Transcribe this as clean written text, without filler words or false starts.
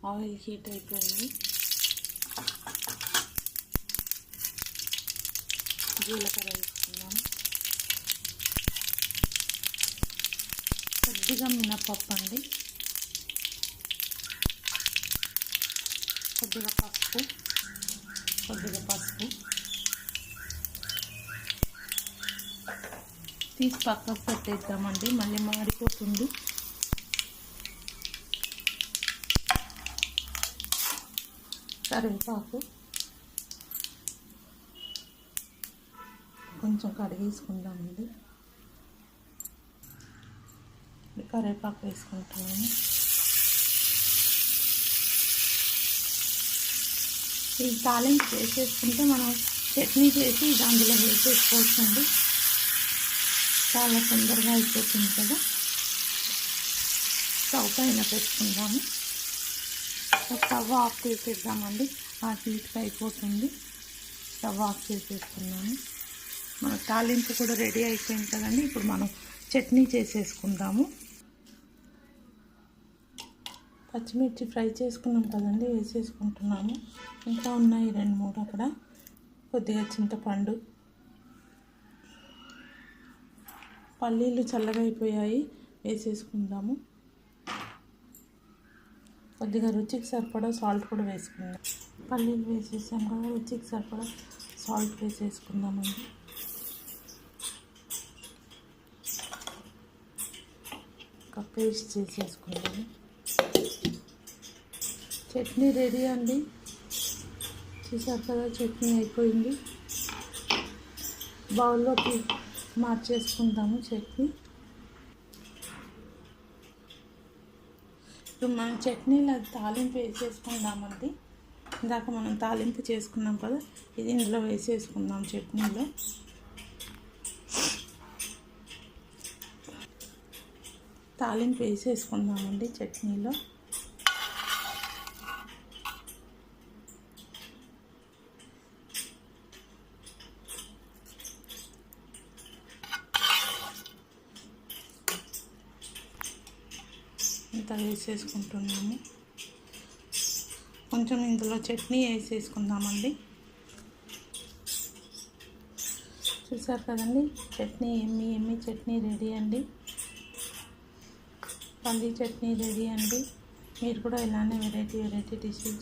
Oil heat అయిపోయింది. జీలకర్ర వేసుకుందాం. కొద్దిగా మినపప్పు అండి, కొద్దిగా పసుపు తీసి పక్కకు పెట్టేద్దామండి, మళ్ళీ మాడిపోతుంది. కరివేపాకు కొంచెం కడిగేసుకుందామండి. కరివేపాకు వేసుకుంటున్నాము. ఈ తాలింపు వేసేసుకుంటే మనం చట్నీ చేసి అందులో వేసేసుకోవచ్చండి, చాలా తొందరగా అయిపోతుంది కదా. స్టవ్ పైన పెట్టుకుందాము. స్టవ్ ఆఫ్ చేసేద్దామండి, ఆ హీట్కి అయిపోతుంది. స్టవ్ ఆఫ్ చేసేసుకున్నాము. మన తాలింపు కూడా రెడీ అయిపోయింది కదండి. ఇప్పుడు మనం చట్నీ చేసేసుకుందాము. పచ్చిమిర్చి ఫ్రై చేసుకున్నాం కదండి, వేసేసుకుంటున్నాము. ఇంకా ఉన్నాయి 2-3 అక్కడ. కొద్దిగా చింతపండు, పల్లీలు చల్లగా అయిపోయాయి, వేసేసుకుందాము. కొద్దిగా రుచికి సరిపడా సాల్ట్ కూడా వేసుకుందాం. పల్లీలు వేసేసాం కదా, రుచికి సరిపడా సాల్ట్ వేసేసుకుందామండి. ఒక పేస్ట్ చేసేసుకుందాము. చట్నీ రెడీ అండి, చూసారు కదా, చట్నీ అయిపోయింది. బౌల్లోకి మార్చేసుకుందాము చట్నీ. ఇప్పుడు మనం చట్నీలో తాలింపు వేసేసుకుందామండి. ఇందాక మనం తాలింపు చేసుకున్నాం కదా, ఇది ఇందులో వేసేసుకుందాం. చట్నీలో తాలింపు వేసేసుకుందామండి. చట్నీలో ఇంత వేసేసుకుంటున్నాము. కొంచెం ఇందులో చట్నీ వేసేసుకుందామండి. చూసారు కదండి, చట్నీ ఎమ్మి చట్నీ రెడీ అండి. పల్లీ చట్నీ రెడీ అండి. మీరు కూడా ఇలానే వెరైటీ డిషెస్